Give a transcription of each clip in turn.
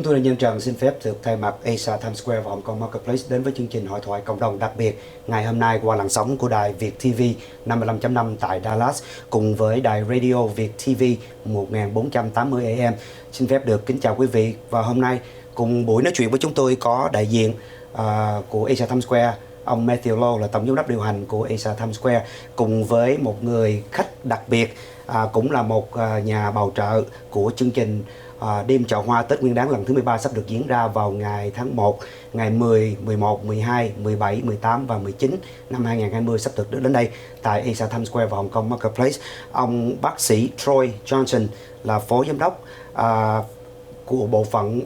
tôi là Nhân Trần xin phép được thay mặt Asia Times Square và Hồng Kông Marketplace đến với chương trình hội thoại cộng đồng đặc biệt ngày hôm nay qua làn sóng của đài Việt TV 55.5 tại Dallas cùng với đài Radio Việt TV 1480 AM. Xin phép được kính chào quý vị và hôm nay cùng buổi nói chuyện với chúng tôi có đại diện của Asia Times Square, ông Matthew Lowe là tổng giám đốc điều hành của Asia Times Square cùng với một người khách đặc biệt cũng là một nhà bào trợ của chương trình đêm chợ hoa Tết Nguyên đán lần thứ 13 sắp được diễn ra vào ngày tháng 1, ngày 10, 11, 12, 17, 18 và 19 năm 2020 sắp được đến đây tại Asia Times Square và Hồng Kông Marketplace. Ông bác sĩ Troy Johnson là phó giám đốc của bộ phận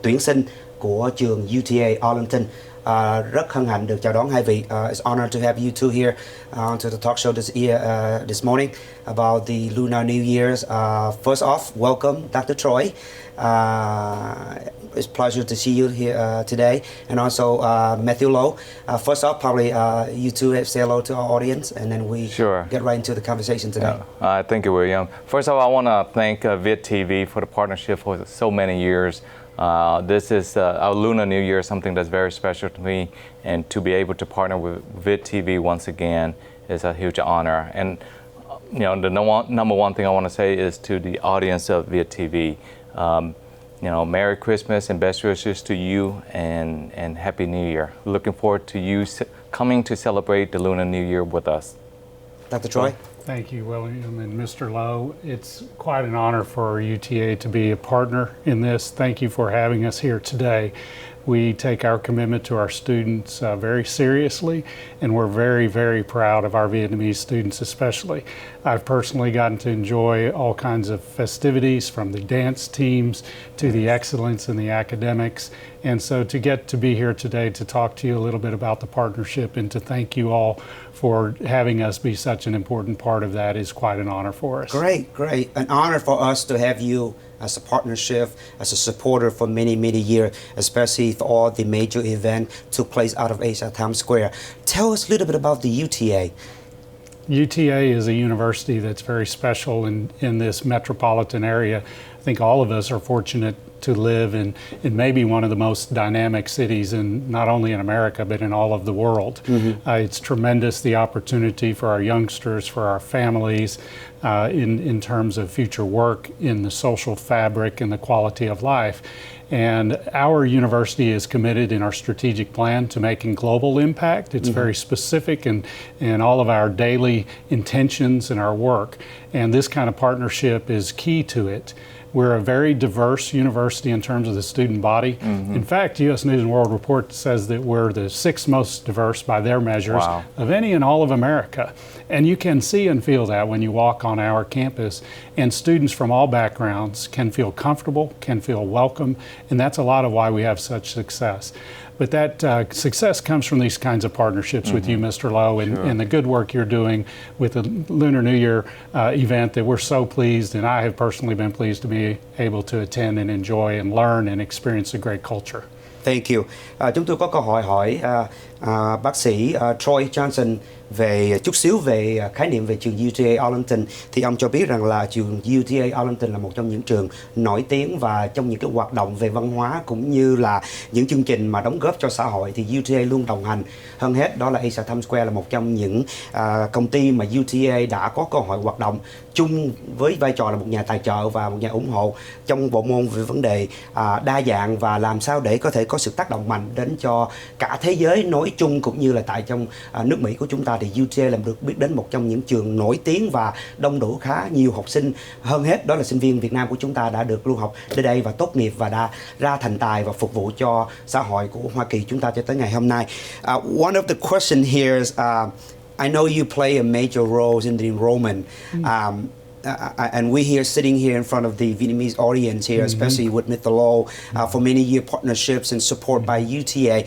tuyển sinh của trường UTA Arlington. Rất hân hạnh được chào đón hai vị. It's an honor to have you two here to the talk show this morning about the Lunar New Year's. First off, welcome, Dr. Troy. It's a pleasure to see you here today, and also Matthew Lowe. First off, probably you two have say hello to our audience, and then we get right into the conversation today. Thank you, William. First of all, I want to thank Vid TV for the partnership for so many years. This is our Lunar New Year, something that's very special to me, and to be able to partner with Vid TV once again is a huge honor. And you know, the number one thing I want to say is to the audience of Vid TV, you know, Merry Christmas and best wishes to you, and Happy New Year. Looking forward to you coming to celebrate the Lunar New Year with us. Dr. Troy? Thank you, William and Mr. Lowe. It's quite an honor for UTA to be a partner in this. Thank you for having us here today. We take our commitment to our students very seriously, and we're very, very proud of our Vietnamese students especially. I've personally gotten to enjoy all kinds of festivities, from the dance teams to the excellence in the academics. And so to get to be here today to talk to you a little bit about the partnership and to thank you all for having us be such an important part of that is quite an honor for us. Great, great. An honor for us to have you as a partnership, as a supporter for many, many years, especially if all the major events took place out of Asia Times Square. Tell us a little bit about the UTA. UTA is a university that's very special in this metropolitan area. I think all of us are fortunate to live in maybe one of the most dynamic cities not only in America, but in all of the world. It's tremendous, the opportunity for our youngsters, for our families, in terms of future work, in the social fabric and the quality of life. And our university is committed in our strategic plan to making global impact. It's very specific in all of our daily intentions and our work. And this kind of partnership is key to it. We're a very diverse university in terms of the student body. In fact, U.S. News and World Report says that we're the 6th most diverse by their measures of any in all of America. And you can see and feel that when you walk on our campus. And students from all backgrounds can feel comfortable, can feel welcome, and that's a lot of why we have such success. But that success comes from these kinds of partnerships with you, Mr. Lowe, and the good work you're doing with the Lunar New Year event that we're so pleased, and I have personally been pleased to be able to attend and enjoy and learn and experience a great culture. Thank you. Chúng tôi có câu hỏi bác sĩ Troy Johnson về chút xíu về khái niệm về trường UTA Arlington. Thì ông cho biết rằng là trường UTA Arlington là một trong những trường nổi tiếng, và trong những cái hoạt động về văn hóa cũng như là những chương trình mà đóng góp cho xã hội thì UTA luôn đồng hành. Hơn hết đó là Asia Times Square là một trong những công ty mà UTA đã có cơ hội hoạt động chung với vai trò là một nhà tài trợ và một nhà ủng hộ trong bộ môn về vấn đề đa dạng và làm sao để có thể có sự tác động mạnh đến cho cả thế giới nói chung cũng như là tại trong nước Mỹ của chúng ta. Thì UTA làm được biết đến một trong những trường nổi tiếng và đông đủ khá nhiều học sinh. Hơn hết đó là sinh viên Việt Nam của chúng ta đã được lưu học đến đây và tốt nghiệp và đã ra thành tài và phục vụ cho xã hội của Hoa Kỳ chúng ta cho tới ngày hôm nay. One of the question here is, I know you play a major role in the enrollment. And we here sitting here in front of the Vietnamese audience here, especially with Mr. Lowe, for many year partnerships and support by UTA.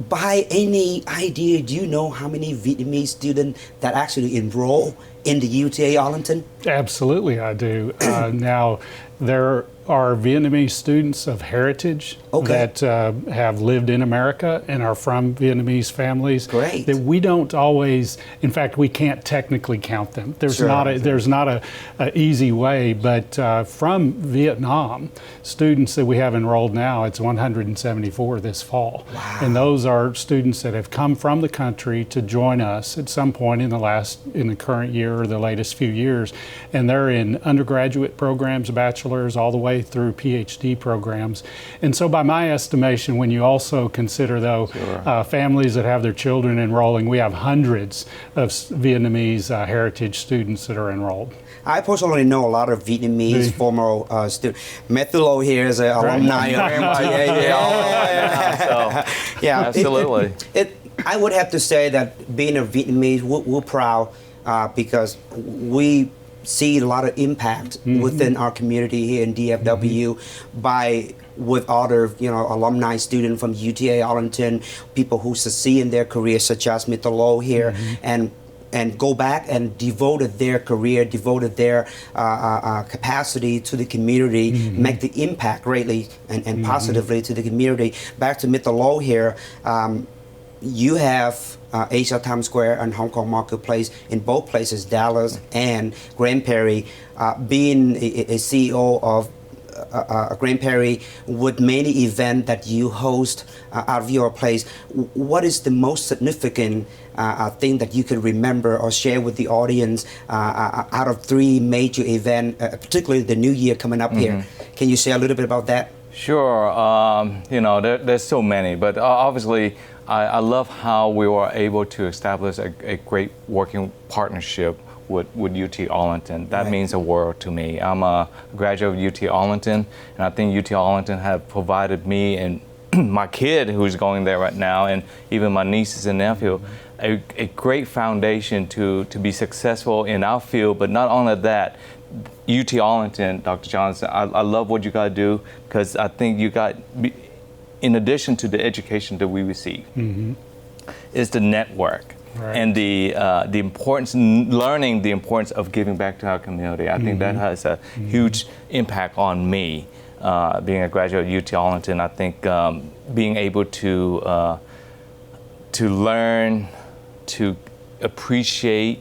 By any idea, do you know how many Vietnamese students that actually enroll in the UTA Arlington? Absolutely, I do. Now, there are Vietnamese students of heritage that have lived in America and are from Vietnamese families. Great. That we don't always, in fact, we can't technically count them. There's not a easy way, but from Vietnam, students that we have enrolled now, it's 174 this fall. Wow. And those are students that have come from the country to join us at some point in the current year or the latest few years. And they're in undergraduate programs, bachelor's, all the way through PhD programs. And so by my estimation, when you also consider though families that have their children enrolling, we have hundreds of Vietnamese heritage students that are enrolled. I personally know a lot of Vietnamese former students. Matthew Lowe here is an alumni. Yeah, absolutely. I would have to say that being a Vietnamese, we're proud because we see a lot of impact within our community here in DFW with other, alumni students from UTA Arlington, people who succeed in their career, such as Mr. Lowe here, and go back and devoted their career, devoted their capacity to the community, make the impact greatly and positively to the community. Back to Mr. Lowe here, you have Asia Times Square and Hong Kong Marketplace in both places, Dallas and Grand Prairie. Being a CEO of Grand Prairie, with many events that you host out of your place, what is the most significant thing that you can remember or share with the audience out of 3 major events, particularly the New Year coming up here? Can you share a little bit about that? Sure. There's so many, but obviously I love how we were able to establish a great working partnership with UT Arlington. That means the world to me. I'm a graduate of UT Arlington, and I think UT Arlington have provided me and my kid who's going there right now, and even my nieces and nephew, a great foundation to be successful in our field. But not only that, UT Arlington, Dr. Johnson, I love what you guys do, because I think you got, in addition to the education that we receive, is the network. Right. And the importance, learning the importance of giving back to our community. I think that has a huge impact on me. Being a graduate of UT Arlington, I think being able to learn, to appreciate,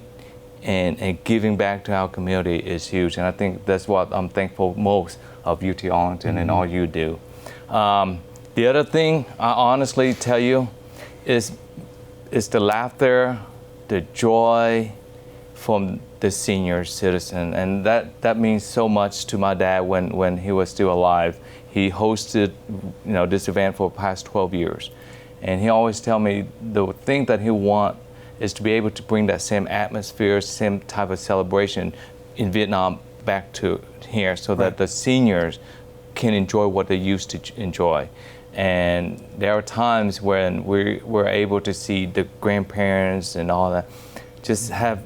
and giving back to our community is huge. And I think that's what I'm thankful most of UT Arlington and all you do. The other thing I honestly tell you is the laughter, the joy from the senior citizen. And that means so much to my dad when he was still alive. He hosted this event for the past 12 years. And he always tell me the thing that he want is to be able to bring that same atmosphere, same type of celebration in Vietnam back to here, so that the seniors can enjoy what they used to enjoy. And there are times when we're able to see the grandparents and all that just have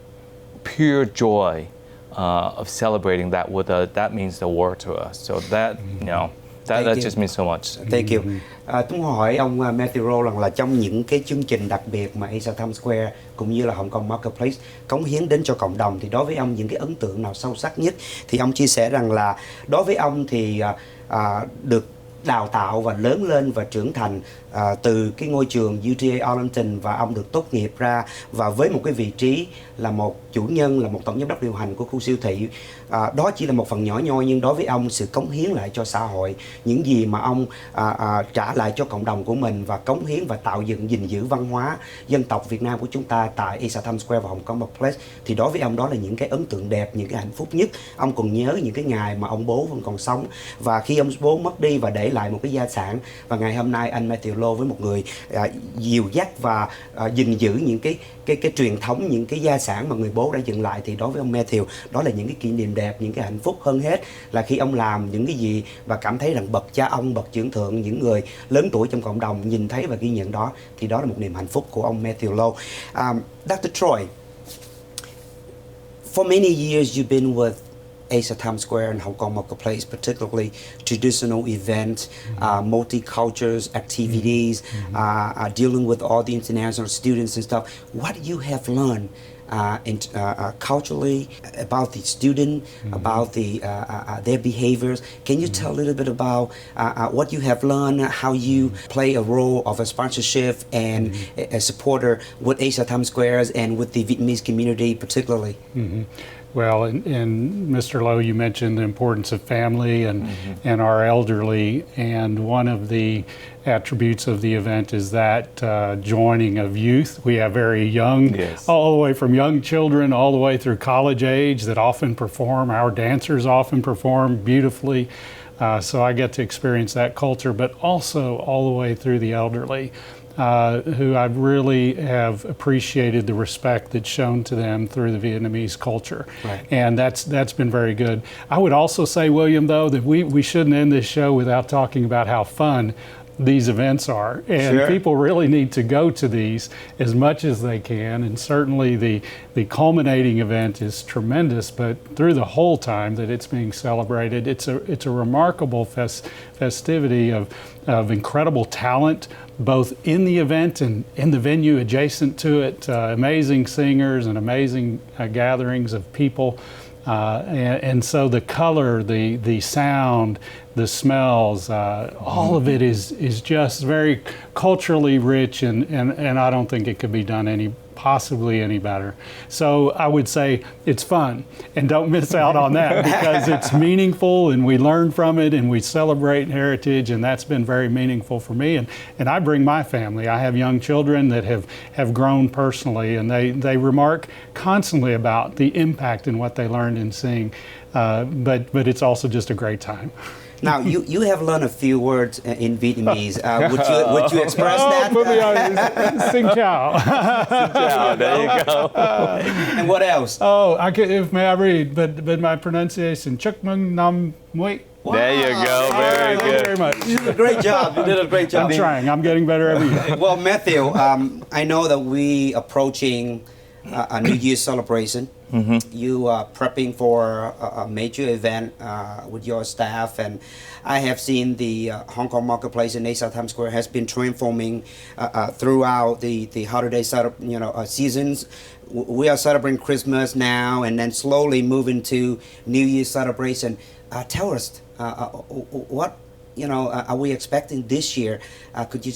pure joy of celebrating that with us. That means the world to us. So that, that just means so much. Thank you. Tôi muốn hỏi ông Matthew Rowe rằng là trong những cái chương trình đặc biệt mà Asia Times Square cũng như là Hong Kong Marketplace cống hiến đến cho cộng đồng, thì đối với ông những cái ấn tượng nào sâu sắc nhất? Thì ông chia sẻ rằng là đối với ông thì được đào tạo và lớn lên và trưởng thành từ cái ngôi trường UTA Arlington, và ông được tốt nghiệp ra và với một cái vị trí là một chủ nhân, là một tổng giám đốc điều hành của khu siêu thị. Đó chỉ là một phần nhỏ nhoi, nhưng đối với ông sự cống hiến lại cho xã hội, những gì mà ông trả lại cho cộng đồng của mình và cống hiến và tạo dựng, gìn giữ văn hóa dân tộc Việt Nam của chúng ta tại Asia Times Square và Hong Kong Marketplace, thì đối với ông đó là những cái ấn tượng đẹp, những cái hạnh phúc nhất. Ông còn nhớ những cái ngày mà ông bố vẫn còn sống, và khi ông bố mất đi và để lại một cái gia sản, và ngày hôm nay anh Matthew Lowe với một người dìu dắt và gìn giữ những cái truyền thống, những cái gia sản mà người bố đã dựng lại, thì đối với ông Matthew đó là những cái kỷ niệm đẹp, những cái hạnh phúc. Hơn hết là khi ông làm những cái gì và cảm thấy rằng bậc cha ông, bậc trưởng thượng, những người lớn tuổi trong cộng đồng nhìn thấy và ghi nhận đó, thì đó là một niềm hạnh phúc của ông Matthew Lowe. Dr. Troy, for many years you've been with Asia Times Square and Hong Kong Marketplace, particularly traditional events, multicultural activities, dealing with all the international students and stuff. What you have learned culturally, about the student, about their behaviors. Can you tell a little bit about what you have learned, how you play a role of a sponsorship and a supporter with Asia Times Square and with the Vietnamese community particularly? Well, and Mr. Lowe, you mentioned the importance of family and our elderly, and one of the attributes of the event is that joining of youth. We have very young, all the way from young children all the way through college age that often perform. Our dancers often perform beautifully. So I get to experience that culture, but also all the way through the elderly. Who I really have appreciated the respect that's shown to them through the Vietnamese culture. Right. And that's been very good. I would also say, William, though, that we shouldn't end this show without talking about how fun these events are. And people really need to go to these as much as they can. And certainly the culminating event is tremendous, but through the whole time that it's being celebrated, it's a remarkable festivity of incredible talent, both in the event and in the venue adjacent to it. Amazing singers and amazing gatherings of people. And so the color, the sound, the smells, all of it is just very culturally rich, and I don't think it could be done possibly any better. So I would say it's fun, and don't miss out on that because it's meaningful, and we learn from it, and we celebrate heritage, and that's been very meaningful for me. And I bring my family. I have young children that have grown personally, and they remark constantly about the impact in what they learned in sing. But it's also just a great time. Now, you have learned a few words in Vietnamese. Would you express that? Put me on. Xin chào. Xin chào, there you go. And what else? Oh, may I read? But my pronunciation, Chúc mừng năm mới. Wow. There you go. Very Thank you good. very much. You did a great job. You did a great job. I'm trying. I'm getting better every year. Well, Matthew, I know that we approaching a New Year's celebration. You are prepping for a major event with your staff, and I have seen the Hong Kong marketplace in Asia Times Square has been transforming throughout the holiday seasons. We are celebrating Christmas now, and then slowly moving to New Year's celebration. Tell us what are we expecting this year? Could you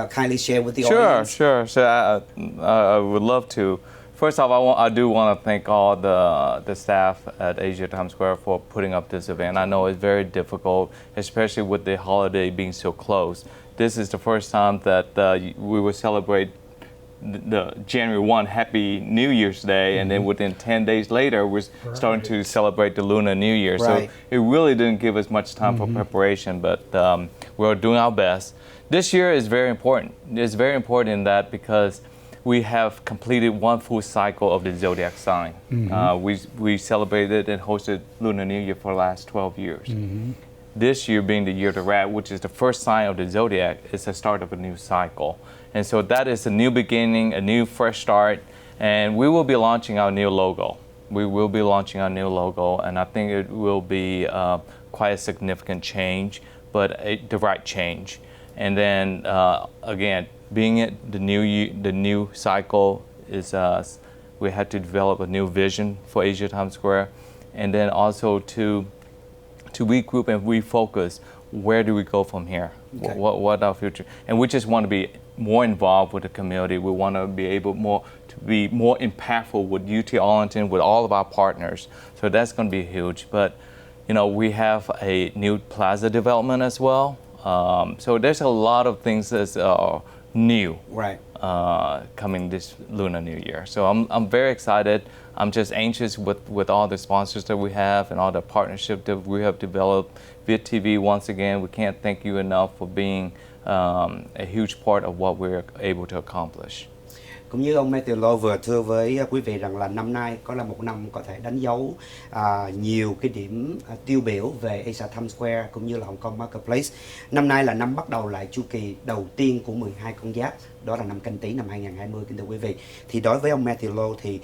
kindly share with the audience? Sure. So I would love to. First off, I do want to thank all the staff at Asia Times Square for putting up this event. I know it's very difficult, especially with the holiday being so close. This is the first time that we will celebrate the January 1 Happy New Year's Day, and then within 10 days later, we're starting to celebrate the Lunar New Year. Right. So it really didn't give us much time for preparation, but we're doing our best. This year is very important. It's very important in that because we have completed one full cycle of the zodiac sign. We celebrated and hosted Lunar New Year for the last 12 years. This year being the year of the rat, which is the first sign of the zodiac, is the start of a new cycle. And so that is a new beginning, a new fresh start, and we will be launching our new logo. And I think it will be quite a significant change, but the right change. And then again, being it the new cycle is we had to develop a new vision for Asia Times Square, and then also to regroup and refocus. Where do we go from here? Okay. What our future? And we just want to be more involved with the community. We want to be able to be more impactful with UT Arlington, with all of our partners. So that's going to be huge. But we have a new plaza development as well. So there's a lot of things that's new, right, coming this Lunar New Year. So I'm very excited. I'm just anxious with all the sponsors that we have and all the partnership that we have developed. Viet TV, once again, we can't thank you enough for being a huge part of what we're able to accomplish. Cũng như ông Matthew Lowe vừa thưa với quý vị rằng là năm nay có là một năm có thể đánh dấu nhiều cái điểm tiêu biểu về Asia Times Square cũng như là Hong Kong Marketplace. Năm nay là năm bắt đầu lại chu kỳ đầu tiên của 12 con giáp, đó là năm Canh Tý năm 2020, kính thưa quý vị. Thì đối với ông Matthew Lowe thì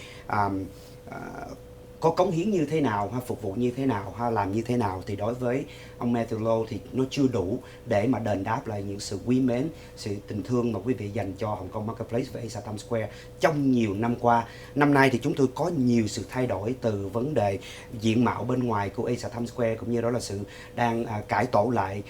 có cống hiến như thế nào, hay phục vụ như thế nào, hay làm như thế nào, thì đối với ông Matthew Lowe thì nó chưa đủ để mà đền đáp lại những sự quý mến, sự tình thương mà quý vị dành cho Hồng Kông Marketplace và Asia Times Square trong nhiều năm qua. Năm nay thì chúng tôi có nhiều sự thay đổi từ vấn đề diện mạo bên ngoài của Asia Times Square, cũng như đó là sự đang cải tổ lại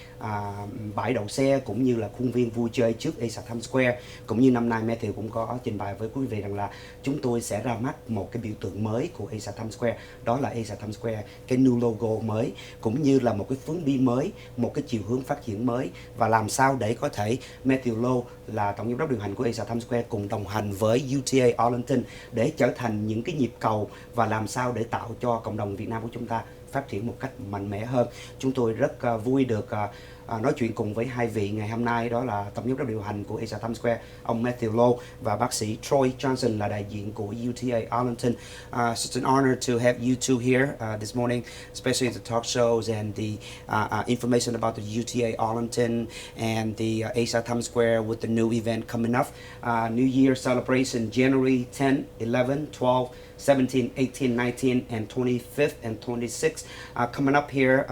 bãi đậu xe cũng như là khuôn viên vui chơi trước Asia Times Square. Cũng như năm nay Matthew cũng có trình bày với quý vị rằng là chúng tôi sẽ ra mắt một cái biểu tượng mới của Asia Times Square, đó là Asia Times Square, cái new logo mới, cũng như là một cái hướng đi mới, một cái chiều hướng phát triển mới, và làm sao để có thể Matthew Lowe là tổng giám đốc điều hành của Asia Times Square cùng đồng hành với UTA Arlington để trở thành những cái nhịp cầu, và làm sao để tạo cho cộng đồng Việt Nam của chúng ta phát triển một cách mạnh mẽ hơn. Chúng tôi rất vui được nói chuyện cùng với hai vị ngày hôm nay, đó là tổng giám đốc điều hành của Asia Times Square ông Matthew Lowe và bác sĩ Troy Johnson là đại diện của UTA Arlington. Such an honor to have you two here this morning, especially the talk shows and the information about the UTA Arlington and the Asia Times Square with the new event coming up, New Year celebration January 10, 11, 12, 17, 18, 19 and 25th and 26th coming up here.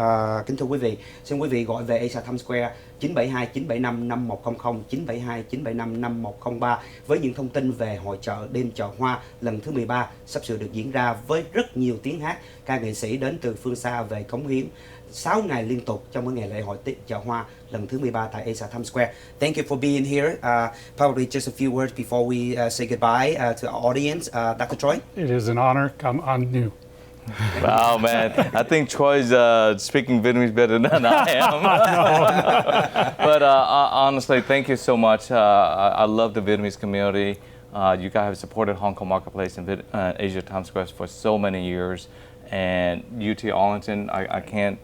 Kính thưa quý vị, xin quý vị gọi về Asia Times Square 972 975 5100 972 975 5103 với những thông tin về hội chợ đêm chợ hoa lần thứ 13 sắp sửa được diễn ra với rất nhiều tiếng hát, ca nghệ sĩ đến từ phương xa về cống hiến 6 ngày liên tục trong cái ngày lễ hội chợ hoa lần thứ 13 tại Asia Times Square. Thank you for being here. Probably just a few words before we say goodbye to our audience. Dr. Troy? It is an honor. Come on new. Wow, man. I think Troy's speaking Vietnamese better than I am. But honestly, thank you so much. I love the Vietnamese community. You guys have supported Hong Kong Marketplace and Asia Times Square for so many years. And UT Arlington, I can't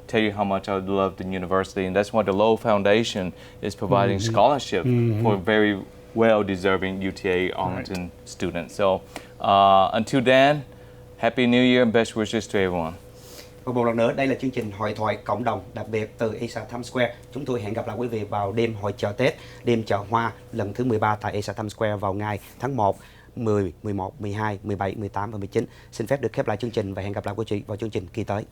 tell you how much I love the university. And that's why the Lowe Foundation is providing scholarship for very well-deserving UTA Arlington students. So until then, Happy New Year and best wishes to everyone. Và một lần nữa, đây là chương trình hội thoại cộng đồng đặc biệt từ Asia Times Square. Chúng tôi hẹn gặp lại quý vị vào đêm hội chợ Tết, đêm chợ hoa lần thứ 13 tại Asia Times Square vào ngày tháng 1, 10, 11, 12, 17, 18 và 19. Xin phép được khép lại chương trình và hẹn gặp lại quý vị vào chương trình kỳ tới.